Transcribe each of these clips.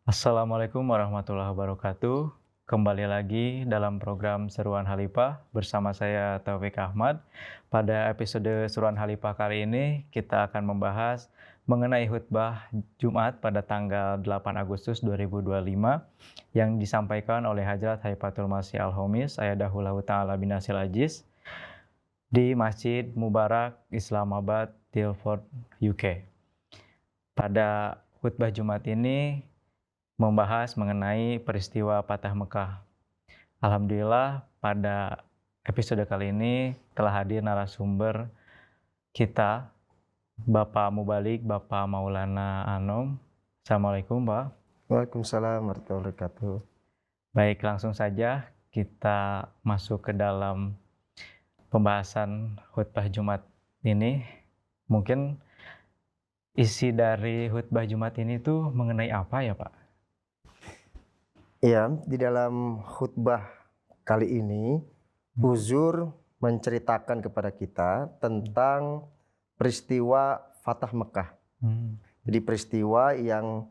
Assalamualaikum warahmatullahi wabarakatuh. Kembali lagi dalam program Seruan Halipah bersama saya Taufik Ahmad. Pada episode Seruan Halipah kali ini kita akan membahas mengenai khutbah Jumat pada tanggal 8 Agustus 2025 yang disampaikan oleh Hajrat Haifatul Masih Al-Homis Ayadahullahu Ta'ala Binasil Ajiz di Masjid Mubarak Islamabad, Tilford, UK. Pada khutbah Jumat ini membahas mengenai peristiwa Fatah Mekah. Alhamdulillah pada episode kali ini telah hadir narasumber kita, Bapak Mubalik, Bapak Maulana Anom. Assalamualaikum, Pak. Waalaikumsalam warahmatullahi wabarakatuh. Baik, langsung saja kita masuk ke dalam pembahasan khutbah Jumat ini. Mungkin isi dari khutbah Jumat ini tuh mengenai apa ya, Pak? Iya, di dalam khutbah kali ini, Huzur menceritakan kepada kita tentang peristiwa Fatah Mekah. Jadi peristiwa yang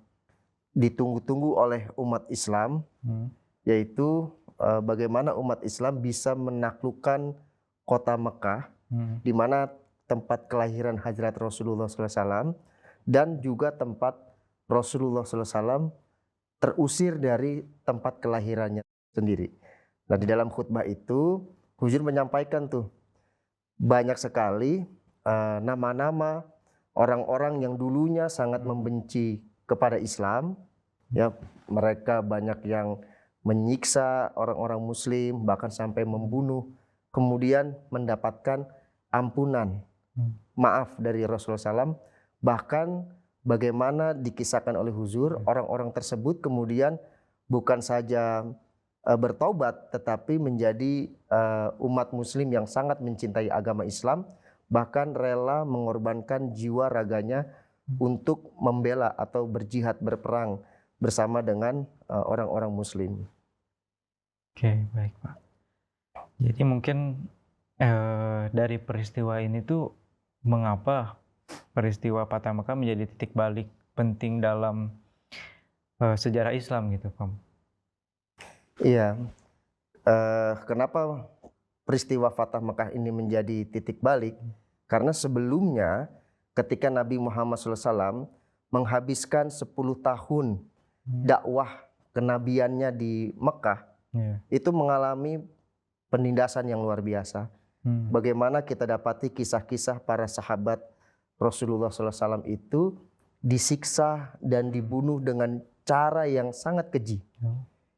ditunggu-tunggu oleh umat Islam, yaitu bagaimana umat Islam bisa menaklukkan kota Mekah, di mana tempat kelahiran Hadrat Rasulullah SAW dan juga tempat Rasulullah SAW terusir dari tempat kelahirannya sendiri. Nah, di dalam khutbah itu Huzur menyampaikan tuh banyak sekali nama-nama orang-orang yang dulunya sangat membenci kepada Islam, ya, mereka banyak yang menyiksa orang-orang Muslim, bahkan sampai membunuh, kemudian mendapatkan ampunan, maaf dari Rasulullah SAW, bahkan bagaimana dikisahkan oleh Huzur, orang-orang tersebut kemudian bukan saja bertaubat, tetapi menjadi umat Muslim yang sangat mencintai agama Islam, bahkan rela mengorbankan jiwa raganya untuk membela atau berjihad, berperang bersama dengan orang-orang Muslim. Oke, baik, Pak. Jadi mungkin dari peristiwa ini tuh mengapa peristiwa Fatah Mekah menjadi titik balik penting dalam sejarah Islam gitu, Pak? Iya, kenapa peristiwa Fatah Mekah ini menjadi titik balik? Karena sebelumnya ketika Nabi Muhammad SAW menghabiskan 10 tahun dakwah kenabiannya di Mekah, itu mengalami penindasan yang luar biasa. Bagaimana kita dapati kisah-kisah para sahabat Rasulullah SAW itu disiksa dan dibunuh dengan cara yang sangat keji.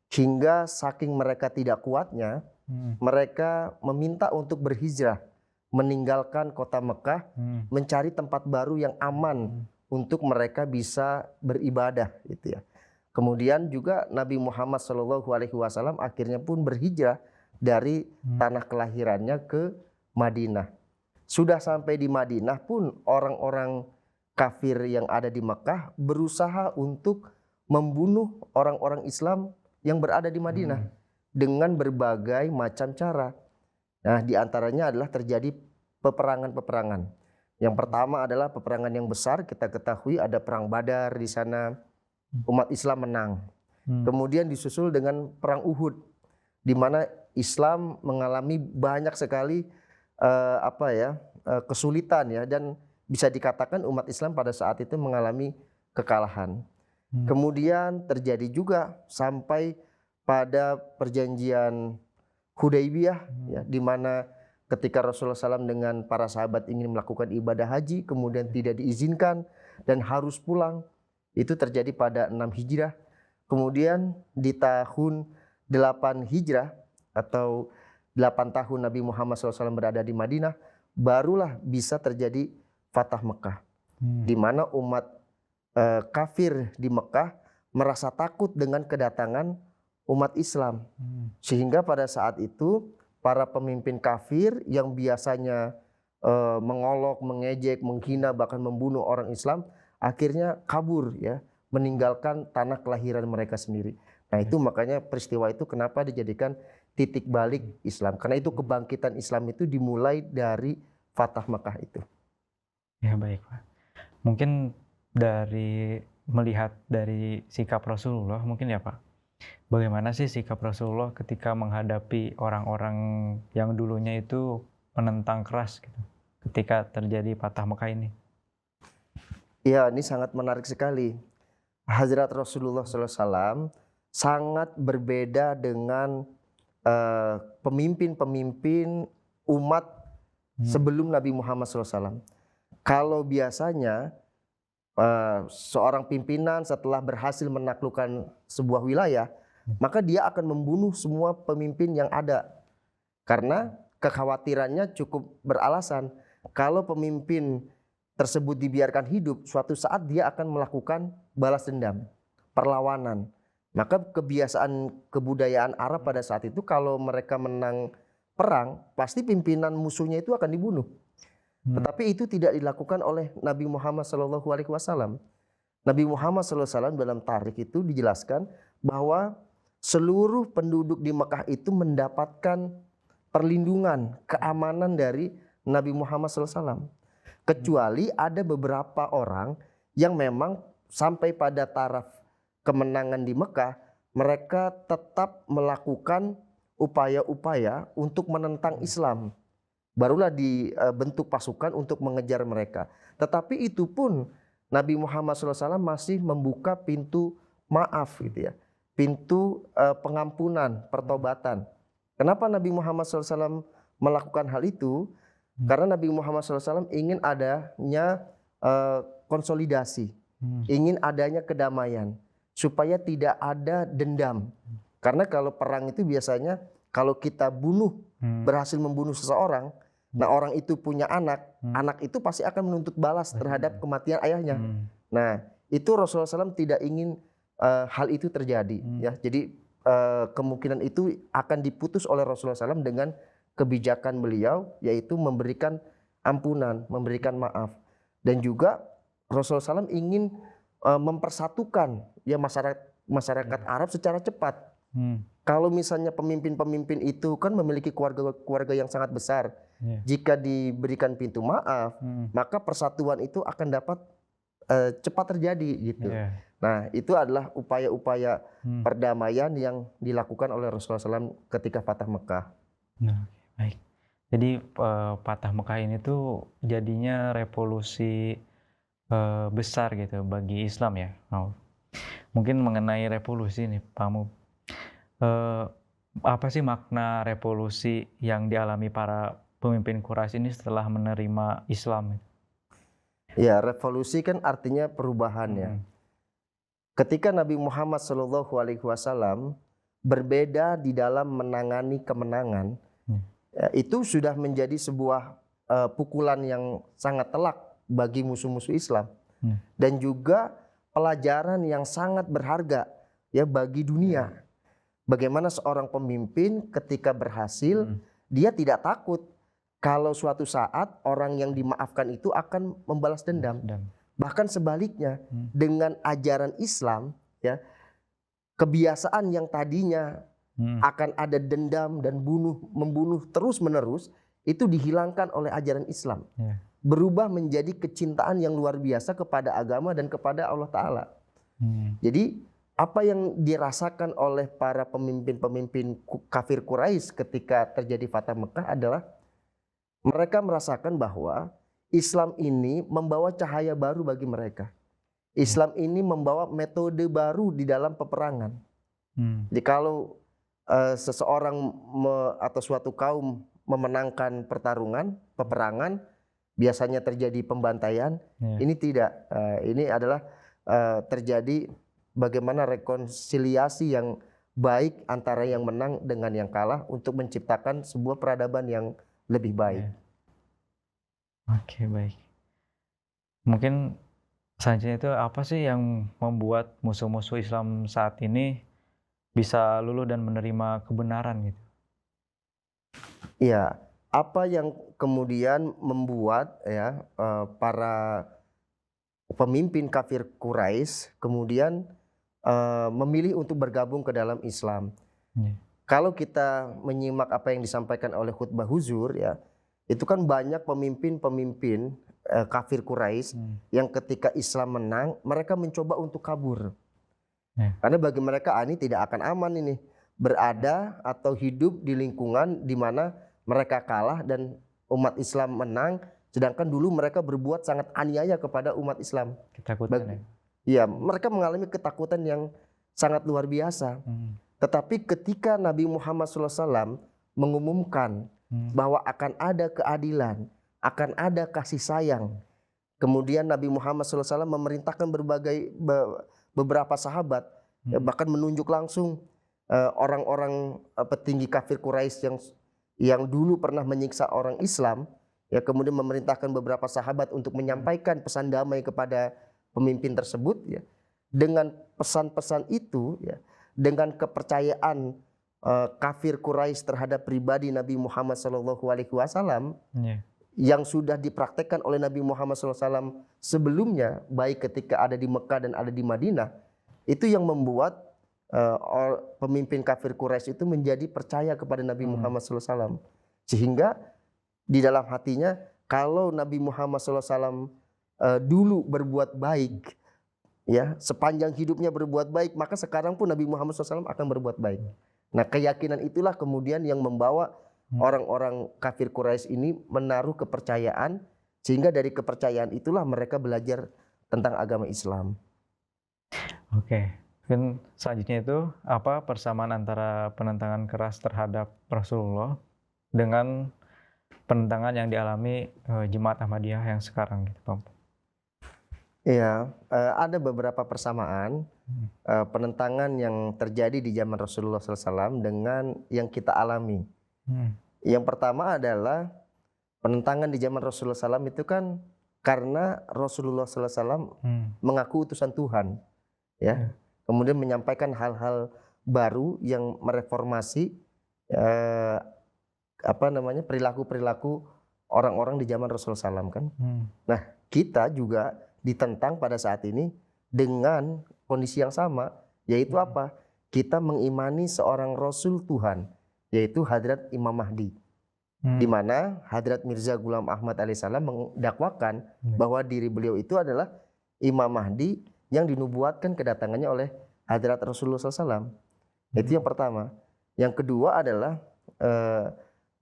Hingga saking mereka tidak kuatnya, mereka meminta untuk berhijrah, meninggalkan kota Mekah, mencari tempat baru yang aman untuk mereka bisa beribadah, gitu ya. Kemudian juga Nabi Muhammad SAW akhirnya pun berhijrah dari tanah kelahirannya ke Madinah. Sudah sampai di Madinah pun orang-orang kafir yang ada di Mekah berusaha untuk membunuh orang-orang Islam yang berada di Madinah dengan berbagai macam cara. Nah, di antaranya adalah terjadi peperangan-peperangan. Yang pertama adalah peperangan yang besar, kita ketahui ada perang Badar di sana, umat Islam menang. Kemudian disusul dengan perang Uhud, di mana Islam mengalami banyak sekali kesulitan, ya, dan bisa dikatakan umat Islam pada saat itu mengalami kekalahan. Kemudian terjadi juga sampai pada perjanjian Hudaybiyah, ya, di mana ketika Rasulullah SAW dengan para sahabat ingin melakukan ibadah haji, kemudian tidak diizinkan dan harus pulang. Itu terjadi pada 6 Hijrah. Kemudian di tahun 8 Hijrah atau 8 tahun Nabi Muhammad SAW berada di Madinah, barulah bisa terjadi Fatah Mekah, di mana umat kafir di Mekah merasa takut dengan kedatangan umat Islam, sehingga pada saat itu para pemimpin kafir yang biasanya mengolok, mengejek, menghina, bahkan membunuh orang Islam, akhirnya kabur, ya, meninggalkan tanah kelahiran mereka sendiri. Nah, itu makanya peristiwa itu kenapa dijadikan titik balik Islam, karena itu kebangkitan Islam itu dimulai dari Fatah Mekah itu. Ya, baik, Pak. Mungkin dari melihat dari sikap Rasulullah mungkin ya Pak, bagaimana sih sikap Rasulullah ketika menghadapi orang-orang yang dulunya itu menentang keras gitu, ketika terjadi Fatah Mekah ini? Ya, ini sangat menarik sekali. Hadrat Rasulullah SAW sangat berbeda dengan pemimpin-pemimpin umat sebelum Nabi Muhammad SAW. Kalau biasanya seorang pimpinan setelah berhasil menaklukkan sebuah wilayah, maka dia akan membunuh semua pemimpin yang ada. Karena kekhawatirannya cukup beralasan. Kalau pemimpin tersebut dibiarkan hidup, suatu saat dia akan melakukan balas dendam, perlawanan. Maka kebiasaan kebudayaan Arab pada saat itu kalau mereka menang perang, pasti pimpinan musuhnya itu akan dibunuh. Tetapi itu tidak dilakukan oleh Nabi Muhammad SAW. Nabi Muhammad SAW dalam tarikh itu dijelaskan bahwa seluruh penduduk di Mekah itu mendapatkan perlindungan, keamanan dari Nabi Muhammad SAW. Kecuali ada beberapa orang yang memang sampai pada taraf kemenangan di Mekah, mereka tetap melakukan upaya-upaya untuk menentang Islam. Barulah dibentuk pasukan untuk mengejar mereka. Tetapi itu pun Nabi Muhammad SAW masih membuka pintu maaf gitu ya. Pintu pengampunan, pertobatan. Kenapa Nabi Muhammad SAW melakukan hal itu? Karena Nabi Muhammad SAW ingin adanya konsolidasi, ingin adanya kedamaian, supaya tidak ada dendam. Karena kalau perang itu biasanya kalau kita berhasil membunuh seseorang, nah orang itu punya anak, anak itu pasti akan menuntut balas terhadap kematian ayahnya. Nah itu Rasulullah SAW tidak ingin hal itu terjadi. Ya, jadi kemungkinan itu akan diputus oleh Rasulullah SAW dengan kebijakan beliau, yaitu memberikan ampunan, memberikan maaf. Dan juga Rasulullah SAW ingin mempersatukan ya masyarakat Arab secara cepat. Kalau misalnya pemimpin-pemimpin itu kan memiliki keluarga yang sangat besar, jika diberikan pintu maaf, maka persatuan itu akan dapat cepat terjadi gitu. Nah itu adalah upaya-upaya perdamaian yang dilakukan oleh Rasulullah SAW ketika Fatah Mekah. Nah, baik. Jadi Fatah Mekah ini tuh jadinya revolusi besar gitu bagi Islam ya. Oh. Mungkin mengenai revolusi nih, Pak Mu. Apa sih makna revolusi yang dialami para pemimpin Quraisy ini setelah menerima Islam? Ya, revolusi kan artinya perubahan ya. Ketika Nabi Muhammad SAW berbeda di dalam menangani kemenangan, ya, itu sudah menjadi sebuah pukulan yang sangat telak bagi musuh-musuh Islam, dan juga pelajaran yang sangat berharga ya bagi dunia. Bagaimana seorang pemimpin ketika berhasil, dia tidak takut kalau suatu saat orang yang dimaafkan itu akan membalas dendam. Bahkan sebaliknya, dengan ajaran Islam, ya, kebiasaan yang tadinya akan ada dendam dan membunuh terus-menerus, itu dihilangkan oleh ajaran Islam. Berubah menjadi kecintaan yang luar biasa kepada agama dan kepada Allah Ta'ala. Jadi apa yang dirasakan oleh para pemimpin-pemimpin kafir Quraisy ketika terjadi Fatah Mekah adalah mereka merasakan bahwa Islam ini membawa cahaya baru bagi mereka. Islam ini membawa metode baru di dalam peperangan. Jadi kalau seseorang atau suatu kaum memenangkan peperangan, biasanya terjadi pembantaian. Ini tidak. Ini adalah terjadi bagaimana rekonsiliasi yang baik antara yang menang dengan yang kalah untuk menciptakan sebuah peradaban yang lebih baik. Oke, baik. Mungkin selanjutnya itu apa sih yang membuat musuh-musuh Islam saat ini bisa luluh dan menerima kebenaran gitu? Iya, apa yang kemudian membuat ya para pemimpin kafir Quraisy kemudian memilih untuk bergabung ke dalam Islam. Kalau kita menyimak apa yang disampaikan oleh khutbah huzur ya, itu kan banyak pemimpin-pemimpin kafir Quraisy yang ketika Islam menang, mereka mencoba untuk kabur. Karena bagi mereka ini tidak akan aman ini berada atau hidup di lingkungan di mana mereka kalah dan umat Islam menang, sedangkan dulu mereka berbuat sangat aniaya kepada umat Islam. Ketakutan. Iya, mereka mengalami ketakutan yang sangat luar biasa. Tetapi ketika Nabi Muhammad SAW mengumumkan bahwa akan ada keadilan, akan ada kasih sayang, kemudian Nabi Muhammad SAW memerintahkan beberapa sahabat, bahkan menunjuk langsung orang-orang petinggi kafir Quraisy yang dulu pernah menyiksa orang Islam, ya, kemudian memerintahkan beberapa sahabat untuk menyampaikan pesan damai kepada pemimpin tersebut, ya. Dengan pesan-pesan itu, ya, dengan kepercayaan kafir Quraisy terhadap pribadi Nabi Muhammad SAW yang sudah dipraktekkan oleh Nabi Muhammad SAW sebelumnya, baik ketika ada di Mekah dan ada di Madinah, itu yang membuat pemimpin kafir Quraisy itu menjadi percaya kepada Nabi Muhammad SAW, sehingga di dalam hatinya kalau Nabi Muhammad SAW dulu berbuat baik, ya, sepanjang hidupnya berbuat baik, maka sekarang pun Nabi Muhammad SAW akan berbuat baik. Nah, keyakinan itulah kemudian yang membawa orang-orang kafir Quraisy ini menaruh kepercayaan, sehingga dari kepercayaan itulah mereka belajar tentang agama Islam. Oke, mungkin selanjutnya itu apa persamaan antara penentangan keras terhadap Rasulullah dengan penentangan yang dialami Jemaat Ahmadiyah yang sekarang, gitu, Pak? Iya, ada beberapa persamaan penentangan yang terjadi di zaman Rasulullah SAW dengan yang kita alami. Yang pertama adalah penentangan di zaman Rasulullah SAW itu kan karena Rasulullah SAW mengaku utusan Tuhan, ya, kemudian menyampaikan hal-hal baru yang mereformasi perilaku-perilaku orang-orang di zaman Rasulullah SAW kan. Nah, kita juga ditentang pada saat ini dengan kondisi yang sama, yaitu apa? Kita mengimani seorang Rasul Tuhan, yaitu Hadrat Imam Mahdi, di mana Hadrat Mirza Ghulam Ahmad alaihissalam mendakwakan bahwa diri beliau itu adalah Imam Mahdi yang dinubuatkan kedatangannya oleh Hadrat Rasulullah SAW. Itu yang pertama. Yang kedua adalah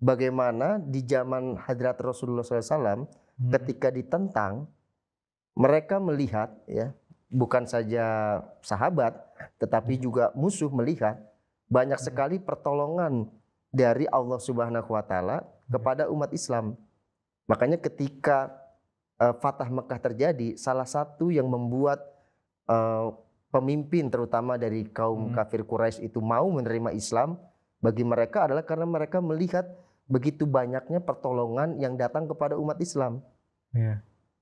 bagaimana di zaman Hadrat Rasulullah SAW ketika ditentang, mereka melihat, ya, bukan saja sahabat tetapi juga musuh melihat banyak sekali pertolongan dari Allah Subhanahu wa taala kepada umat Islam. Makanya ketika Fatah Mekah terjadi, salah satu yang membuat pemimpin terutama dari kaum kafir Quraisy itu mau menerima Islam bagi mereka adalah karena mereka melihat begitu banyaknya pertolongan yang datang kepada umat Islam.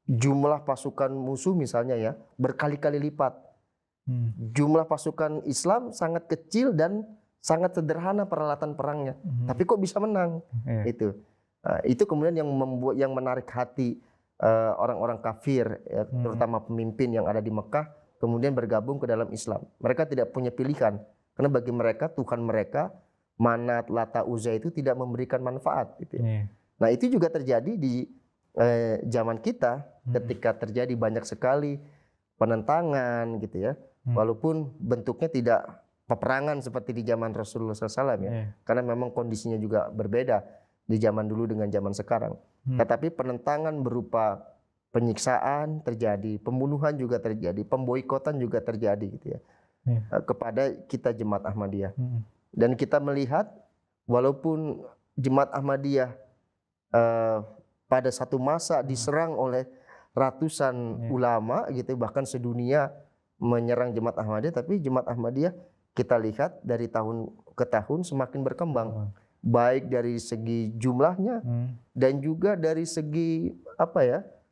Jumlah pasukan musuh misalnya, ya, berkali-kali lipat. Jumlah pasukan Islam sangat kecil dan sangat sederhana peralatan perangnya, tapi kok bisa menang? Itu kemudian yang menarik hati orang-orang kafir, ya, terutama pemimpin yang ada di Mekah, kemudian bergabung ke dalam Islam. Mereka tidak punya pilihan, karena bagi mereka Tuhan mereka Manat, Lata, Uzza itu tidak memberikan manfaat, gitu, ya. Nah, itu juga terjadi di zaman kita ketika terjadi banyak sekali penentangan, gitu, ya, walaupun bentuknya tidak peperangan seperti di zaman Rasulullah SAW, ya, karena memang kondisinya juga berbeda di zaman dulu dengan zaman sekarang. Tetapi penentangan berupa penyiksaan terjadi, pembunuhan juga terjadi, pemboikotan juga terjadi, gitu, ya, kepada kita Jemaat Ahmadiyah. Dan kita melihat walaupun Jemaat Ahmadiyah pada satu masa diserang oleh ratusan ulama, gitu, bahkan sedunia menyerang Jemaat Ahmadiyah, tapi Jemaat Ahmadiyah kita lihat dari tahun ke tahun semakin berkembang, baik dari segi jumlahnya dan juga dari segi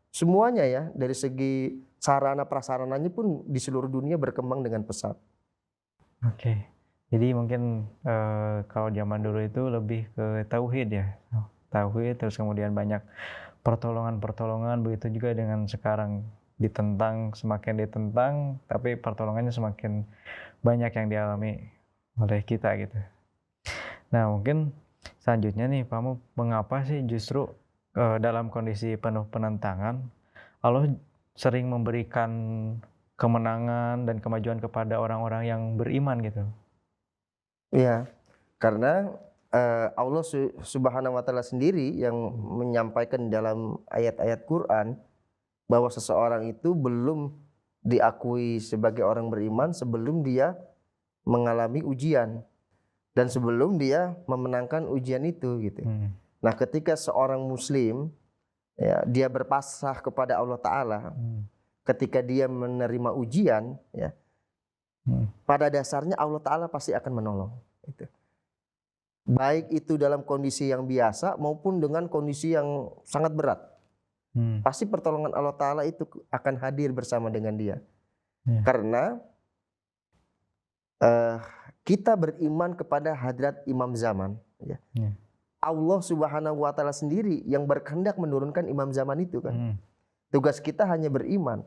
semuanya, ya, dari segi sarana prasarananya pun di seluruh dunia berkembang dengan pesat. Oke, jadi mungkin kalau zaman dulu itu lebih ke tauhid, ya, tauhid, terus kemudian banyak pertolongan-pertolongan. Begitu juga dengan sekarang, ditentang, semakin ditentang, tapi pertolongannya semakin banyak yang dialami oleh kita, gitu. Nah, mungkin selanjutnya nih, Pak Mu, mengapa sih justru dalam kondisi penuh penentangan, Allah sering memberikan kemenangan dan kemajuan kepada orang-orang yang beriman gitu. Iya, karena Allah Subhanahu wa taala sendiri yang menyampaikan dalam ayat-ayat Quran bahwa seseorang itu belum diakui sebagai orang beriman sebelum dia mengalami ujian dan sebelum dia memenangkan ujian itu gitu. Nah, ketika seorang muslim ya, dia berpasrah kepada Allah taala, ketika dia menerima ujian ya, pada dasarnya Allah taala pasti akan menolong gitu. Baik itu dalam kondisi yang biasa maupun dengan kondisi yang sangat berat. Pasti pertolongan Allah taala itu akan hadir bersama dengan dia. Karena kita beriman kepada hadrat Imam Zaman ya. Allah Subhanahu wa taala sendiri yang berkehendak menurunkan Imam Zaman itu kan. Tugas kita hanya beriman.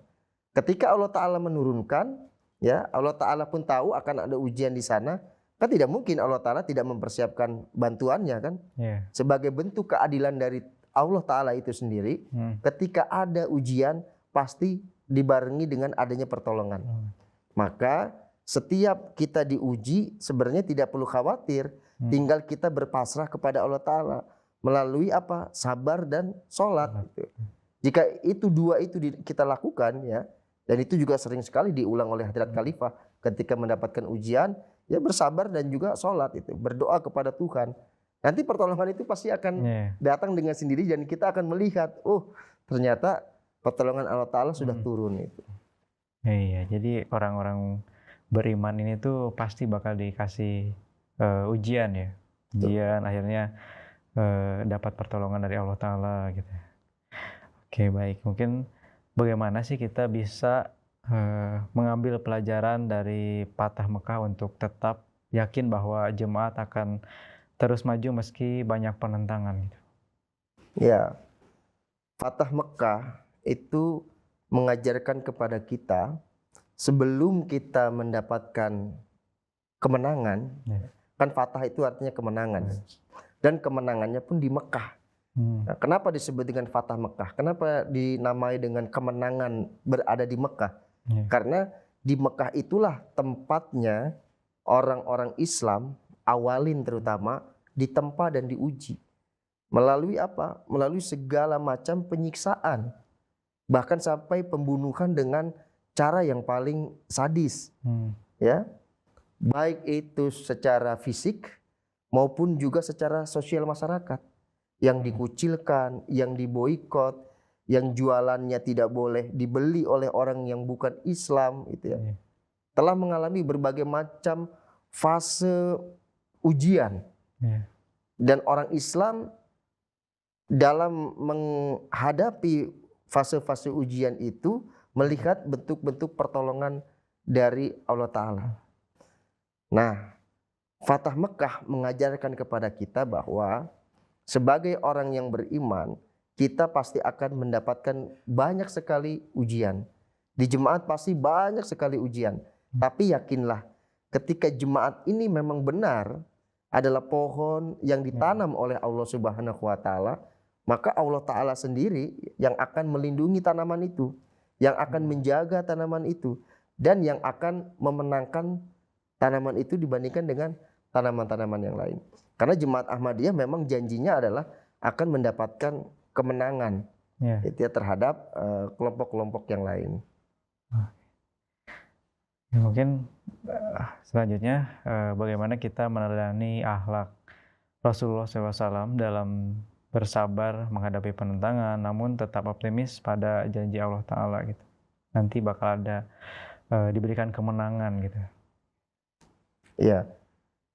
Ketika Allah taala menurunkan ya, Allah taala pun tahu akan ada ujian di sana. Kan tidak mungkin Allah taala tidak mempersiapkan bantuannya kan. Sebagai bentuk keadilan dari Allah taala itu sendiri, ketika ada ujian pasti dibarengi dengan adanya pertolongan. Maka setiap kita diuji sebenarnya tidak perlu khawatir, tinggal kita berpasrah kepada Allah taala melalui apa? Sabar dan sholat gitu. Jika itu dua itu kita lakukan ya, dan itu juga sering sekali diulang oleh Hadrat Khalifah ketika mendapatkan ujian, ya bersabar dan juga sholat itu, berdoa kepada Tuhan. Nanti pertolongan itu pasti akan datang dengan sendiri dan kita akan melihat, oh ternyata pertolongan Allah taala sudah turun itu. Iya, jadi orang-orang beriman ini tuh pasti bakal dikasih ujian ya. Ujian akhirnya dapat pertolongan dari Allah taala gitu. Oke, baik. Mungkin bagaimana sih kita bisa mengambil pelajaran dari Fatah Mekah untuk tetap yakin bahwa jemaat akan terus maju meski banyak penentangan gitu. Ya, Fatah Mekah itu mengajarkan kepada kita sebelum kita mendapatkan kemenangan, kan Fatah itu artinya kemenangan, dan kemenangannya pun di Mekah. Nah, kenapa disebut dengan Fatah Mekah? Kenapa dinamai dengan kemenangan berada di Mekah? Karena di Mekah itulah tempatnya orang-orang Islam awalin terutama ditempa dan diuji. Melalui apa? Melalui segala macam penyiksaan. Bahkan sampai pembunuhan dengan cara yang paling sadis. Ya. Baik itu secara fisik maupun juga secara sosial masyarakat. Yang dikucilkan, yang diboikot, yang jualannya tidak boleh dibeli oleh orang yang bukan Islam gitu ya. Telah mengalami berbagai macam fase ujian. Dan orang Islam dalam menghadapi fase-fase ujian itu melihat bentuk-bentuk pertolongan dari Allah taala. Nah, Fatah Mekah mengajarkan kepada kita bahwa sebagai orang yang beriman, kita pasti akan mendapatkan banyak sekali ujian. Di jemaat pasti banyak sekali ujian. Tapi yakinlah, ketika jemaat ini memang benar adalah pohon yang ditanam oleh Allah Subhanahu wa taala, maka Allah taala sendiri yang akan melindungi tanaman itu, yang akan menjaga tanaman itu, dan yang akan memenangkan tanaman itu dibandingkan dengan tanaman-tanaman yang lain. Karena Jemaat Ahmadiyah memang janjinya adalah akan mendapatkan kemenangan itu ya, terhadap kelompok-kelompok yang lain. Mungkin selanjutnya bagaimana kita meneladani akhlak Rasulullah SAW dalam bersabar menghadapi penentangan, namun tetap optimis pada janji Allah Ta'ala gitu. Nanti bakal ada diberikan kemenangan gitu. Iya.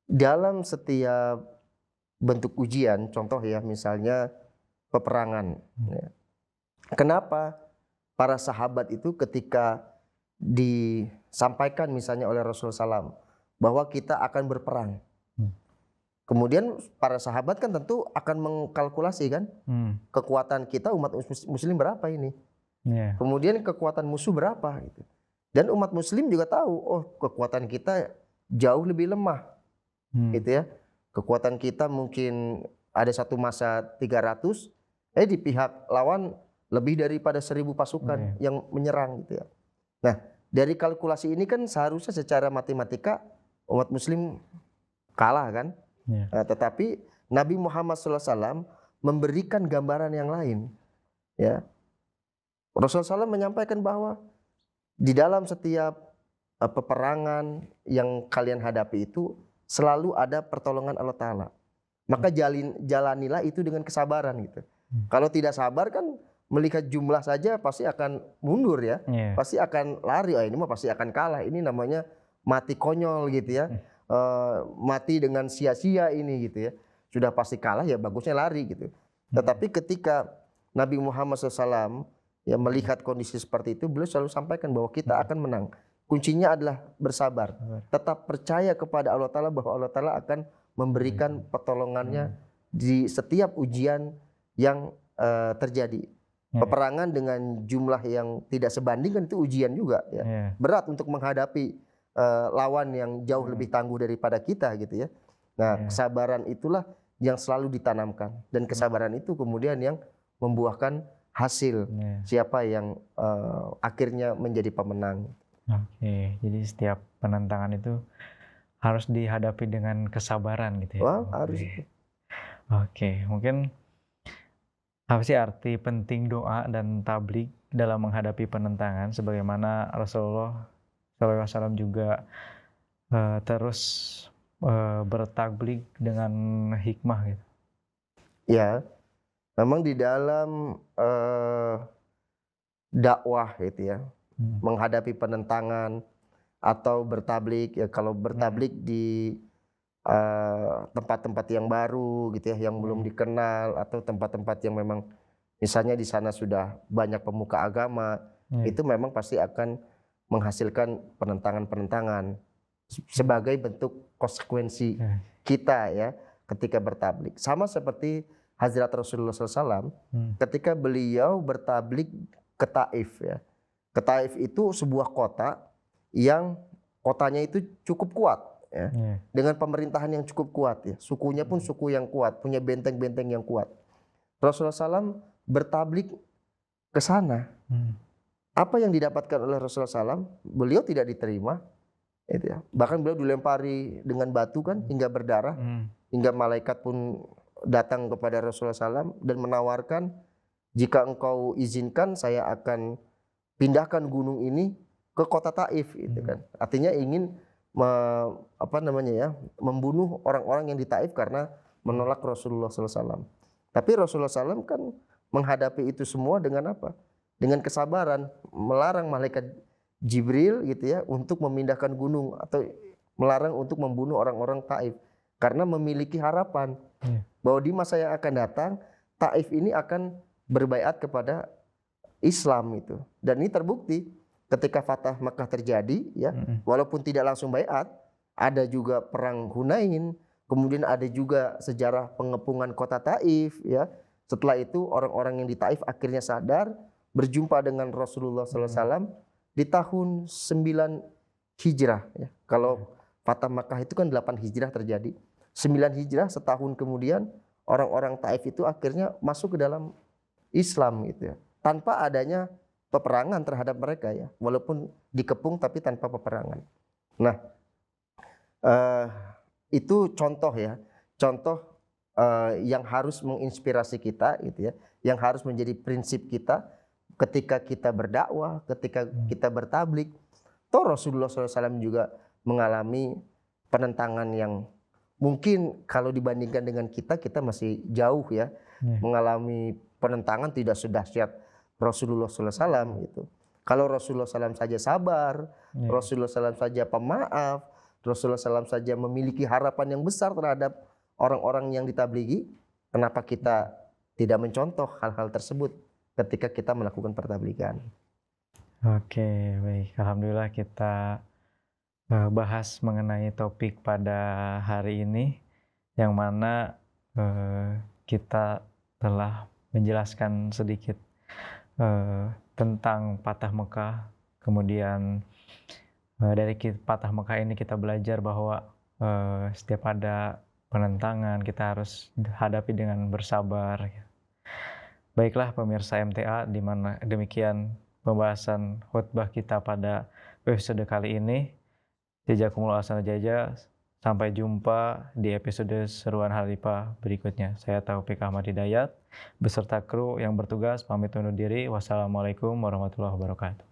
Dalam setiap bentuk ujian, contoh ya misalnya peperangan. Ya. Kenapa para sahabat itu ketika disampaikan misalnya oleh Rasulullah SAW bahwa kita akan berperang. Kemudian para sahabat kan tentu akan mengkalkulasi kan kekuatan kita umat muslim berapa ini. Kemudian kekuatan musuh berapa gitu. Dan umat muslim juga tahu, oh kekuatan kita jauh lebih lemah. Gitu ya. Kekuatan kita mungkin ada satu masa 300, Di pihak lawan lebih daripada 1.000 pasukan yang menyerang gitu ya. Nah, dari kalkulasi ini kan seharusnya secara matematika umat muslim kalah kan. Tetapi Nabi Muhammad SAW memberikan gambaran yang lain ya. Rasulullah SAW menyampaikan bahwa di dalam setiap peperangan yang kalian hadapi itu selalu ada pertolongan Allah Ta'ala. Maka jalanilah itu dengan kesabaran gitu. Kalau tidak sabar kan melihat jumlah saja pasti akan mundur ya. Pasti akan lari, ini mah pasti akan kalah. Ini namanya mati konyol gitu ya. Mati dengan sia-sia ini gitu ya. Sudah pasti kalah ya bagusnya lari gitu. Tetapi ketika Nabi Muhammad SAW ya melihat kondisi seperti itu, beliau selalu sampaikan bahwa kita akan menang. Kuncinya adalah bersabar. Tetap percaya kepada Allah Ta'ala bahwa Allah Ta'ala akan memberikan pertolongannya di setiap ujian yang terjadi. Peperangan dengan jumlah yang tidak sebanding kan itu ujian juga ya. Berat untuk menghadapi lawan yang jauh lebih tangguh daripada kita gitu ya. Nah, kesabaran itulah yang selalu ditanamkan, dan kesabaran itu kemudian yang membuahkan hasil siapa yang akhirnya menjadi pemenang. Jadi setiap penentangan itu harus dihadapi dengan kesabaran gitu ya. Harus. Mungkin apa sih arti penting doa dan tablik dalam menghadapi penentangan, sebagaimana Rasulullah SAW juga terus bertablik dengan hikmah gitu. Ya, memang di dalam dakwah gitu ya, menghadapi penentangan atau bertablik ya, kalau bertablik di tempat-tempat yang baru gitu ya, yang belum dikenal, atau tempat-tempat yang memang misalnya di sana sudah banyak pemuka agama, itu memang pasti akan menghasilkan penentangan-penentangan sebagai bentuk konsekuensi kita ya ketika bertablik. Sama seperti Hazrat Rasulullah SAW ketika beliau bertablik ke Taif ya. Ke Taif itu sebuah kota yang kotanya itu cukup kuat ya. Dengan pemerintahan yang cukup kuat ya. Sukunya pun suku yang kuat, punya benteng-benteng yang kuat. Rasulullah SAW bertablik ke sana. Apa yang didapatkan oleh Rasulullah SAW? Beliau tidak diterima. Itu ya. Bahkan beliau dilempari dengan batu kan hingga berdarah. Hingga malaikat pun datang kepada Rasulullah SAW dan menawarkan, jika engkau izinkan saya akan pindahkan gunung ini ke kota Taif gitu kan. Artinya ingin membunuh orang-orang yang di Taif karena menolak Rasulullah SAW. Tapi Rasulullah SAW kan menghadapi itu semua dengan apa? Dengan kesabaran, melarang malaikat Jibril gitu ya untuk memindahkan gunung, atau melarang untuk membunuh orang-orang Taif, karena memiliki harapan bahwa di masa yang akan datang Taif ini akan berbaiat kepada Islam itu. Dan ini terbukti ketika Fatah Makkah terjadi ya, walaupun tidak langsung baiat, ada juga perang Hunain, kemudian ada juga sejarah pengepungan kota Taif ya. Setelah itu orang-orang yang di Taif akhirnya sadar, berjumpa dengan Rasulullah SAW di tahun 9 Hijrah ya. Kalau Fatah Makkah itu kan 8 Hijrah terjadi. 9 Hijrah, setahun kemudian orang-orang Taif itu akhirnya masuk ke dalam Islam gitu ya. Tanpa adanya peperangan terhadap mereka ya. Walaupun dikepung tapi tanpa peperangan. Nah, itu contoh ya. Contoh yang harus menginspirasi kita gitu ya. Yang harus menjadi prinsip kita ketika kita berdakwah, ketika kita bertablik. Toh Rasulullah SAW juga mengalami penentangan yang mungkin kalau dibandingkan dengan kita masih jauh ya. Mengalami penentangan tidak sedahsyat Rasulullah SAW gitu. Kalau Rasulullah SAW saja sabar, Rasulullah SAW saja pemaaf, Rasulullah SAW saja memiliki harapan yang besar terhadap orang-orang yang ditabligi, kenapa kita tidak mencontoh hal-hal tersebut ketika kita melakukan pertabligan? Oke, baik. Alhamdulillah kita bahas mengenai topik pada hari ini, yang mana kita telah menjelaskan sedikit tentang Fatah Mekah. Kemudian dari Fatah Mekah ini kita belajar bahwa setiap ada penentangan kita harus hadapi dengan bersabar. Baiklah pemirsa MTA, di mana demikian pembahasan khutbah kita pada episode kali ini. Jazakumullah ahsanal jazaa. Sampai jumpa di episode Seruan Halipah berikutnya. Saya Taufik Ahmad Hidayat beserta kru yang bertugas pamit undur diri. Wassalamualaikum warahmatullahi wabarakatuh.